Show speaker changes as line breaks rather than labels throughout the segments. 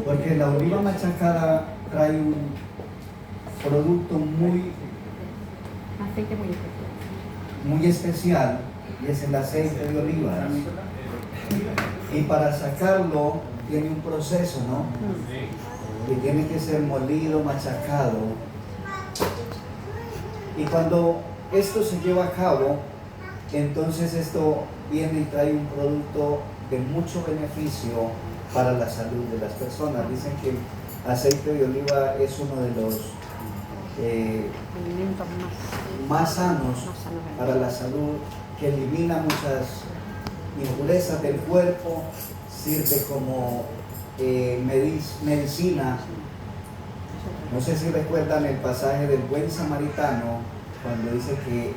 Porque la oliva machacada trae un producto
Aceite muy efectivo.
muy especial, y es el aceite de olivas. Y para sacarlo tiene un proceso, ¿no? Que tiene que ser molido, machacado. Y cuando esto se lleva a cabo, entonces esto viene y trae un producto de mucho beneficio para la salud de las personas. Dicen que el aceite de oliva es uno de los
Alimentos
más sanos para la salud, que elimina muchas impurezas del cuerpo, sirve como medicina. No sé si recuerdan el pasaje del buen samaritano, cuando dice que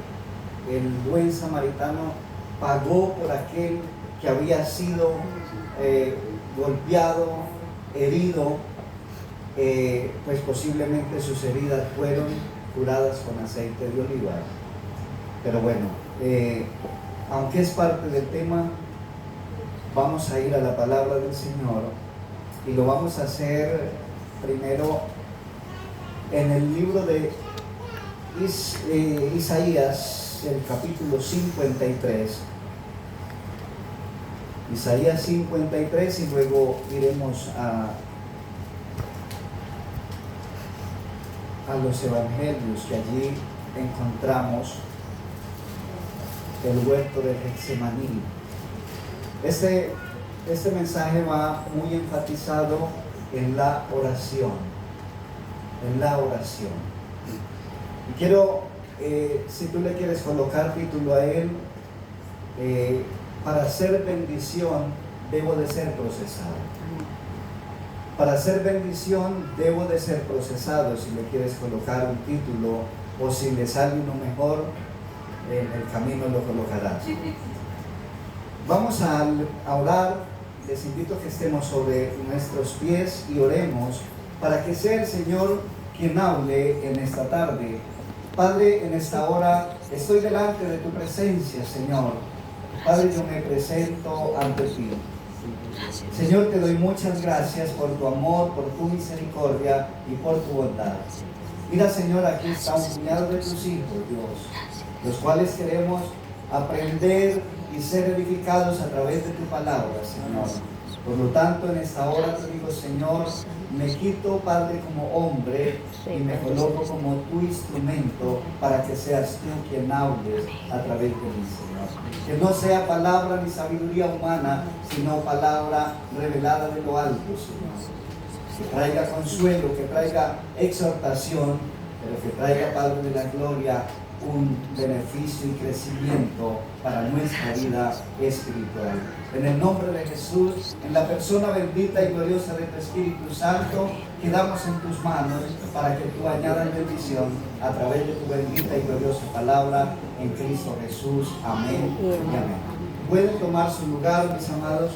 el buen samaritano pagó por aquel que había sido golpeado, herido, pues posiblemente sus heridas fueron curadas con aceite de oliva. Pero bueno, aunque es parte del tema, vamos a ir a la palabra del Señor y lo vamos a hacer primero en el libro de Isaías, el capítulo 53. Isaías 53, y luego iremos a los evangelios, que allí encontramos el huerto de Getsemaní. Este mensaje va muy enfatizado en la oración. En la oración. Y quiero, si tú le quieres colocar título a él, para ser bendición debo de ser procesado. Para ser bendición debo de ser procesado. Si le quieres colocar un título, o si le sale uno mejor, en el camino lo colocarás. Vamos a orar. Les invito a que estemos sobre nuestros pies y oremos para que sea el Señor quien hable en esta tarde. Padre, en esta hora estoy delante de tu presencia, Señor. Padre, yo me presento ante ti. Señor, te doy muchas gracias por tu amor, por tu misericordia y por tu bondad. Mira, Señor, aquí está un puñado de tus hijos, Dios, los cuales queremos aprender y ser edificados a través de tu palabra, Señor. Por lo tanto, en esta hora te digo, Señor, me quito, Padre, como hombre y me coloco como tu instrumento para que seas tú quien hables a través de mí, Señor. Que no sea palabra ni sabiduría humana, sino palabra revelada de lo alto, Señor. Que traiga consuelo, que traiga exhortación, pero que traiga, Padre de la gloria, un beneficio y crecimiento para nuestra vida espiritual. En el nombre de Jesús, en la persona bendita y gloriosa de tu Espíritu Santo, quedamos en tus manos para que tú añadas bendición a través de tu bendita y gloriosa palabra en Cristo Jesús. Amén y amén. Pueden tomar su lugar, mis amados,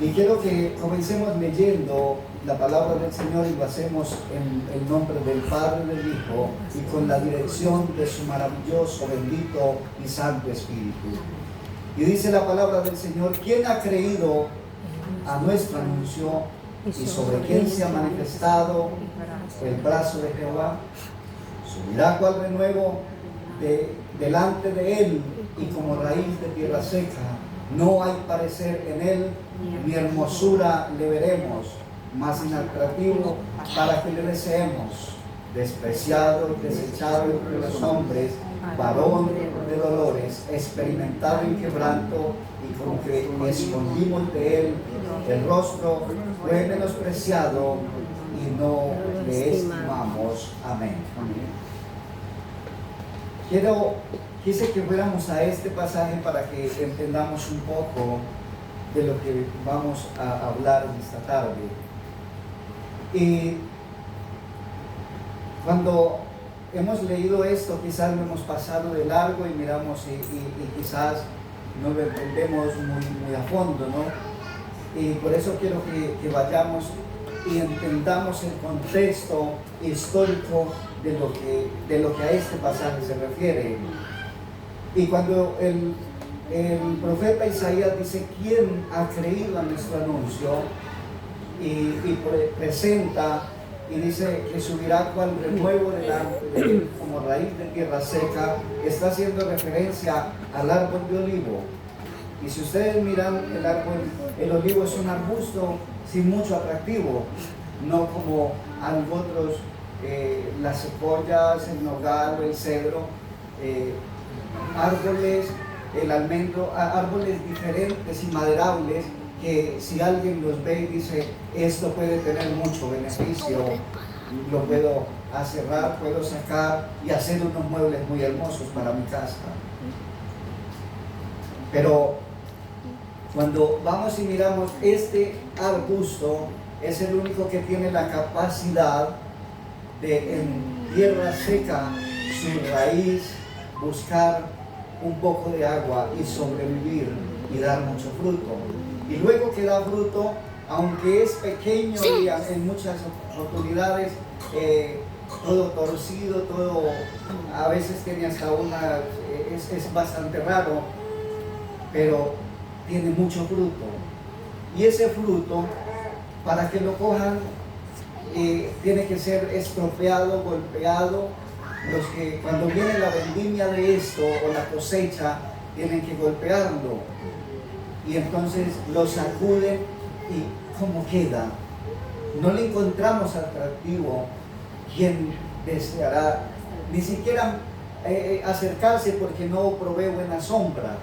y quiero que comencemos leyendo la palabra del Señor, y lo hacemos en el nombre del Padre, del Hijo, y con la dirección de su maravilloso, bendito y santo Espíritu. Y dice la palabra del Señor: ¿quién ha creído a nuestro anuncio, y sobre quién se ha manifestado el brazo de Jehová? Subirá cual renuevo delante de él, y como raíz de tierra seca. No hay parecer en él, ni hermosura le veremos, más inatractivo para que le deseemos. Despreciado y desechado entre los hombres, varón de dolores, experimentado en quebranto, y con que escondimos de él el rostro, fue menospreciado y no le estimamos. Amén. Quise que fuéramos a este pasaje para que entendamos un poco de lo que vamos a hablar en esta tarde. Y cuando hemos leído esto, quizás lo hemos pasado de largo y miramos y quizás no lo entendemos muy a fondo, ¿no? Y por eso quiero que vayamos y entendamos el contexto histórico de lo que a este pasaje se refiere. Y cuando el profeta Isaías dice: ¿quién ha creído a nuestro anuncio? presenta y dice que subirá cual renuevo delante de él, como raíz de tierra seca. Está haciendo referencia al árbol de olivo. Y si ustedes miran el olivo es un arbusto sin mucho atractivo, no como otros, las cebollas, el nogal, el cedro, árboles, el almendro, árboles diferentes y maderables que si alguien los ve y dice, esto puede tener mucho beneficio, lo puedo aserrar, puedo sacar y hacer unos muebles muy hermosos para mi casa. Pero cuando vamos y miramos, este arbusto es el único que tiene la capacidad de en tierra seca, su raíz, buscar un poco de agua y sobrevivir y dar mucho fruto. Y luego que da fruto, aunque es pequeño y en muchas oportunidades todo torcido, todo a veces tiene hasta es bastante raro, pero tiene mucho fruto. Y ese fruto, para que lo cojan, tiene que ser estropeado, golpeado. Los que cuando viene la vendimia de esto o la cosecha, tienen que golpearlo. Y entonces lo sacuden y ¿cómo queda? No le encontramos atractivo. ¿Quién deseará ni siquiera acercarse porque no provee buena sombra?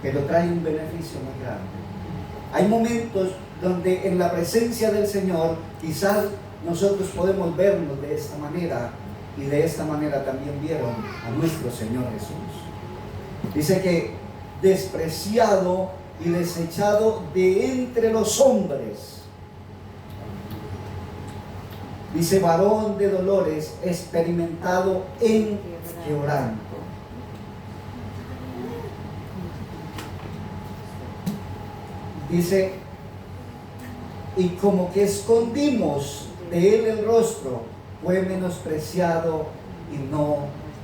Pero trae un beneficio muy grande. Hay momentos donde en la presencia del Señor quizás nosotros podemos vernos de esta manera, y de esta manera también vieron a nuestro Señor Jesús. Dice que despreciado y desechado de entre los hombres. Dice varón de dolores, experimentado en quebranto. Dice, y como que escondimos de él el rostro, fue menospreciado y no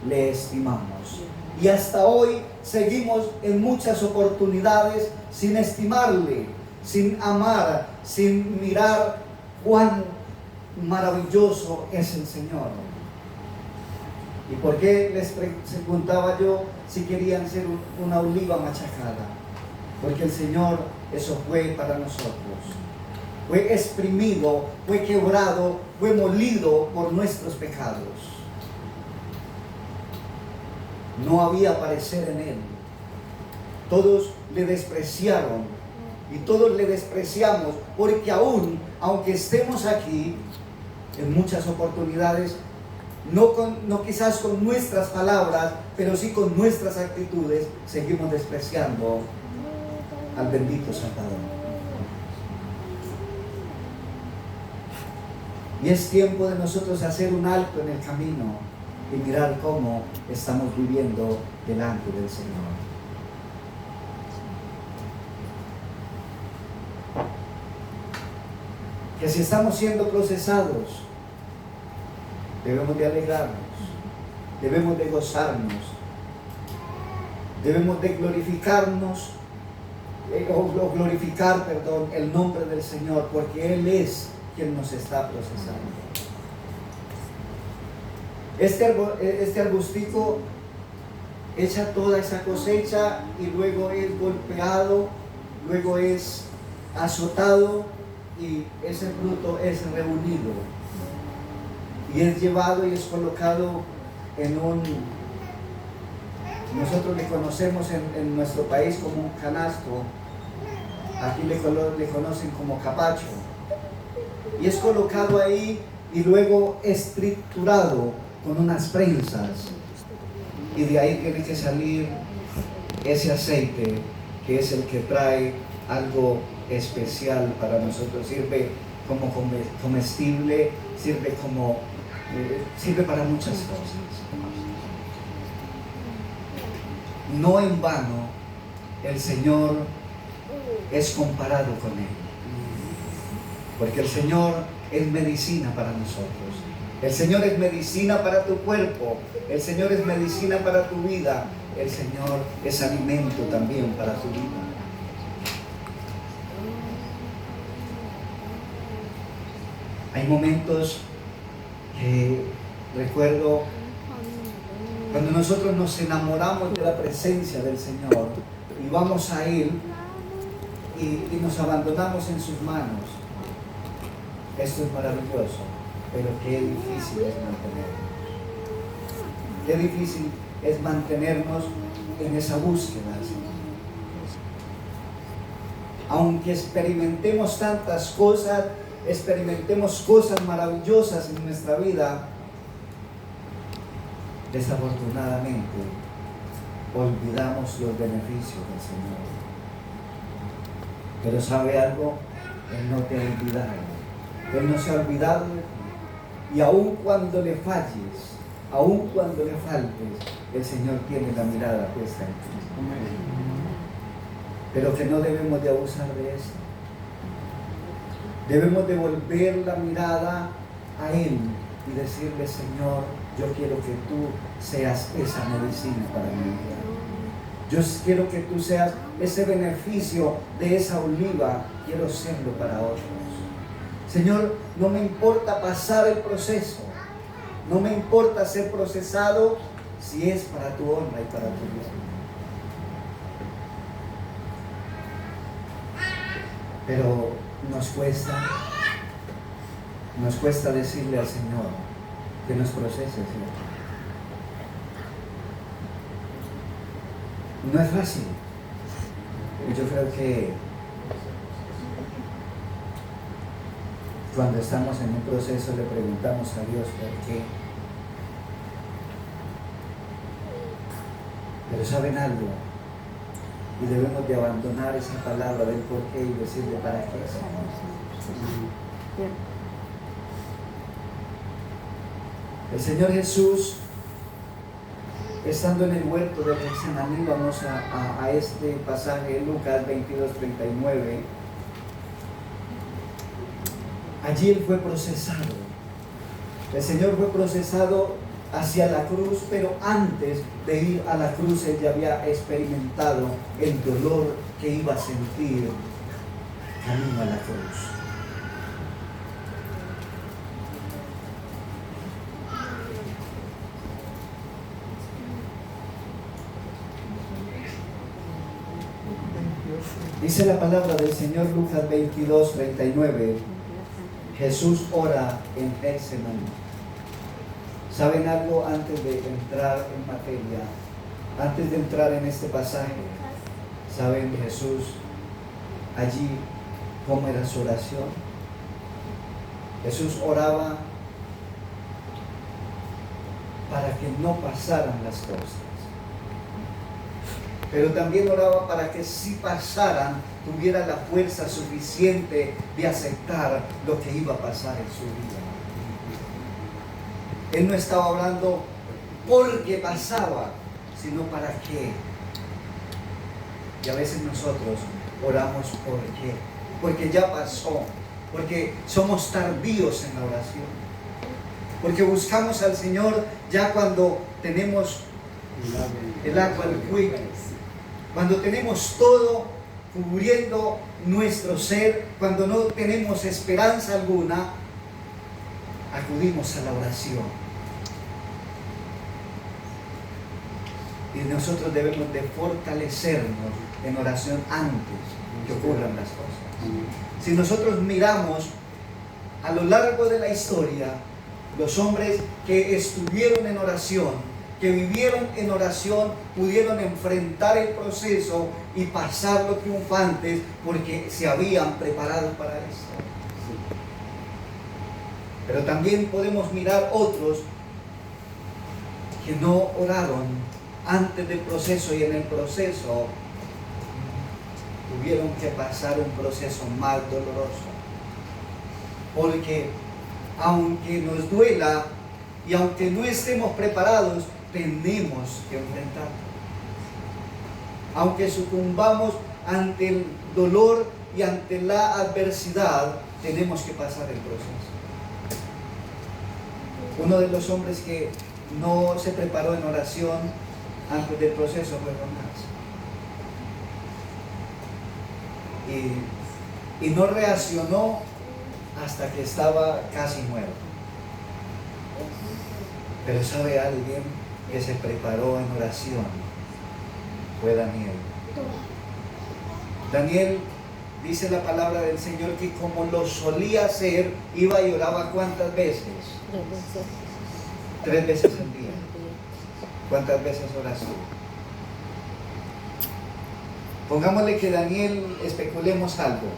le estimamos. Y hasta hoy seguimos en muchas oportunidades sin estimarle, sin amar, sin mirar cuán maravilloso es el Señor. ¿Y por qué les preguntaba yo si querían ser una oliva machacada? Porque el Señor eso fue para nosotros. Fue exprimido, fue quebrado, fue molido por nuestros pecados. No había parecer en él. Todos le despreciaron y todos le despreciamos, porque aún, aunque estemos aquí, en muchas oportunidades, no quizás con nuestras palabras, pero sí con nuestras actitudes, seguimos despreciando al bendito Salvador. Y es tiempo de nosotros hacer un alto en el camino y mirar cómo estamos viviendo delante del Señor. Que si estamos siendo procesados, debemos de alegrarnos, debemos de gozarnos, debemos de glorificarnos, glorificar el nombre del Señor, porque Él es quien nos está procesando. Este arbustico echa toda esa cosecha y luego es golpeado, luego es azotado y ese fruto es reunido y es llevado y es colocado en nosotros le conocemos en nuestro país como un canasto, aquí le conocen como capacho. Y es colocado ahí y luego es triturado con unas prensas. Y de ahí tiene que salir ese aceite que es el que trae algo especial para nosotros. Sirve como comestible, sirve para muchas cosas. No en vano el Señor es comparado con Él. Porque el Señor es medicina para nosotros. El Señor es medicina para tu cuerpo. El Señor es medicina para tu vida. El Señor es alimento también para tu vida. Hay momentos que recuerdo cuando nosotros nos enamoramos de la presencia del Señor y vamos a Él y nos abandonamos en sus manos. Esto es maravilloso, pero qué difícil es mantenernos. Qué difícil es mantenernos en esa búsqueda, Señor. Aunque experimentemos tantas cosas, experimentemos cosas maravillosas en nuestra vida, desafortunadamente olvidamos los beneficios del Señor. Pero ¿sabe algo? Él no te ha olvidado. Él no se ha olvidado de ti. Y aun cuando le falles, aun cuando le faltes, el Señor tiene la mirada puesta en ti. Pero que no debemos de abusar de eso. Debemos de volver la mirada a Él y decirle: Señor, yo quiero que tú seas esa medicina para mi vida. Yo quiero que tú seas ese beneficio de esa oliva, quiero serlo para otros. Señor, no me importa pasar el proceso, no me importa ser procesado si es para tu honra y para tu gloria. Pero nos cuesta decirle al Señor que nos procese, ¿cierto? No es fácil. Yo creo que cuando estamos en un proceso le preguntamos a Dios por qué. Pero ¿saben algo? Y debemos de abandonar esa palabra del por qué y decirle para qué. El Señor Jesús, estando en el huerto de Getsemaní, vamos a este pasaje, Lucas 22:39. Allí Él fue procesado. El Señor fue procesado hacia la cruz, pero antes de ir a la cruz Él ya había experimentado el dolor que iba a sentir camino a la cruz. Dice la palabra del Señor, Lucas 22:39. Jesús ora en Getsemaní. ¿Saben algo? Antes de entrar en materia, antes de entrar en este pasaje, ¿saben Jesús allí cómo era su oración? Jesús oraba para que no pasaran las cosas, pero también oraba para que si pasaran, tuviera la fuerza suficiente de aceptar lo que iba a pasar en su vida. Él no estaba orando porque pasaba, sino para qué. Y a veces nosotros oramos por qué, porque ya pasó, porque somos tardíos en la oración, porque buscamos al Señor ya cuando tenemos el agua al cuello, cuando tenemos todo cubriendo nuestro ser, cuando no tenemos esperanza alguna, acudimos a la oración. Y nosotros debemos de fortalecernos en oración antes que ocurran las cosas. Si nosotros miramos a lo largo de la historia, los hombres que estuvieron en oración, que vivieron en oración, pudieron enfrentar el proceso y pasarlo triunfantes porque se habían preparado para esto. Pero también podemos mirar otros que no oraron antes del proceso y en el proceso tuvieron que pasar un proceso más doloroso. Porque aunque nos duela y aunque no estemos preparados, tenemos que enfrentarlo. Aunque sucumbamos ante el dolor y ante la adversidad, tenemos que pasar el proceso. Uno de los hombres que no se preparó en oración antes del proceso fue Jonás. Y no reaccionó hasta que estaba casi muerto. Pero ¿sabe alguien que se preparó en oración? Fue Daniel. Daniel, dice la palabra del Señor, que como lo solía hacer, iba y oraba ¿cuántas veces? 3 veces al día. ¿Cuántas veces oras tú? Pongámosle que Daniel, especulemos algo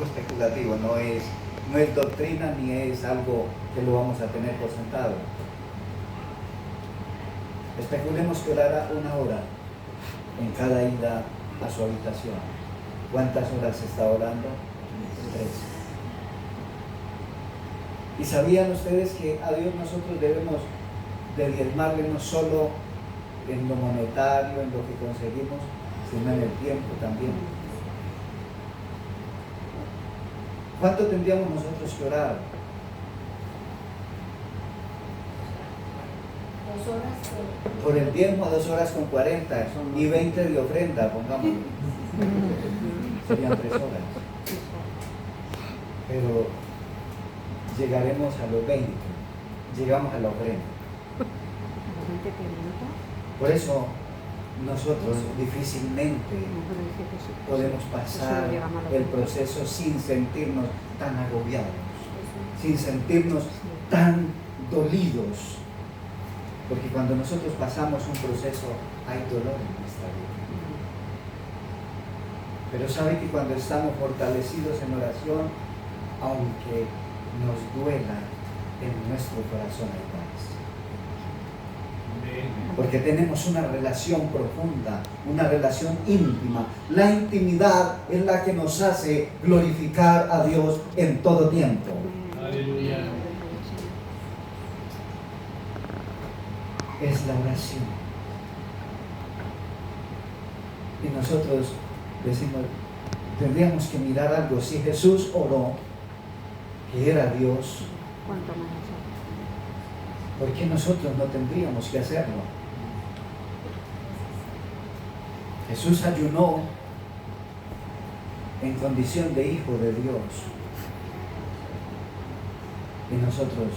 especulativo, no es doctrina ni es algo que lo vamos a tener por sentado. Especulemos que orara 1 hora en cada ida a su habitación. ¿Cuántas horas está orando? 3. ¿Y sabían ustedes que a Dios nosotros debemos de diezmarle no solo en lo monetario, en lo que conseguimos, sino en el tiempo también? ¿Cuánto tendríamos nosotros que orar?
2 horas.
Por el diezmo, 2 horas con 40 y 20 de ofrenda, pongámoslo. Serían 3 horas. Pero llegaremos a los 20, llegamos a la ofrenda. Por eso nosotros difícilmente podemos pasar el proceso sin sentirnos tan agobiados, sin sentirnos tan dolidos, porque cuando nosotros pasamos un proceso hay dolor en nuestra vida. Pero sabe que cuando estamos fortalecidos en oración, aunque nos duela, en nuestro corazón hay paz. Porque tenemos una relación profunda, una relación íntima. La intimidad es la que nos hace glorificar a Dios en todo tiempo.
Aleluya.
Es la oración. Y nosotros decimos, tendríamos que mirar algo. Si Jesús oró, que era Dios, ¿por qué nosotros no tendríamos que hacerlo? Jesús ayunó en condición de hijo de Dios. Y nosotros,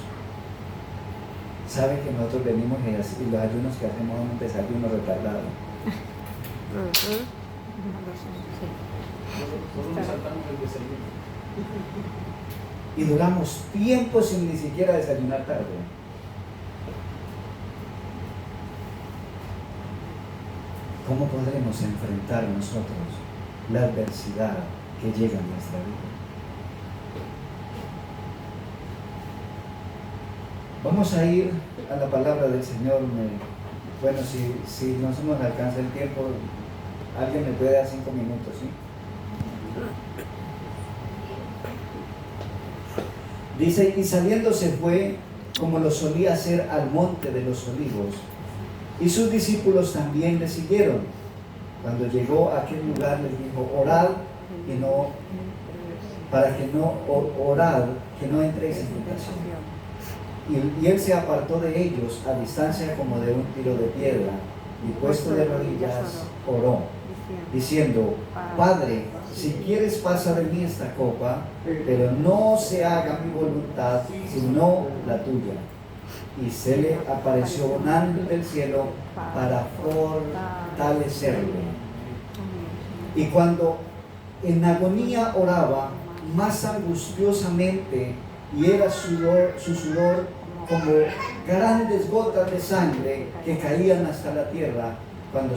¿sabe que nosotros venimos y los ayunos que hacemos son un desayuno retardado?
Nosotros nos saltamos el desayuno.
Y duramos tiempo sin ni siquiera desayunar tarde. ¿Cómo podremos enfrentar nosotros la adversidad que llega a nuestra vida? Vamos a ir a la palabra del Señor. Bueno, si no se nos alcanza el tiempo, alguien me puede dar 5 minutos, ¿sí? Dice, y saliendo se fue, como lo solía hacer, al monte de los olivos. Y sus discípulos también le siguieron. Cuando llegó a aquel lugar les dijo, orad orad que no entréis en tentación. Y él se apartó de ellos a distancia como de un tiro de piedra, y puesto de rodillas oró, diciendo, Padre, si quieres pasa de mí esta copa, pero no se haga mi voluntad, sino la tuya. Y se le apareció un ángel del cielo para fortalecerlo. Y cuando en agonía oraba, más angustiosamente, y era su sudor como grandes gotas de sangre que caían hasta la tierra, cuando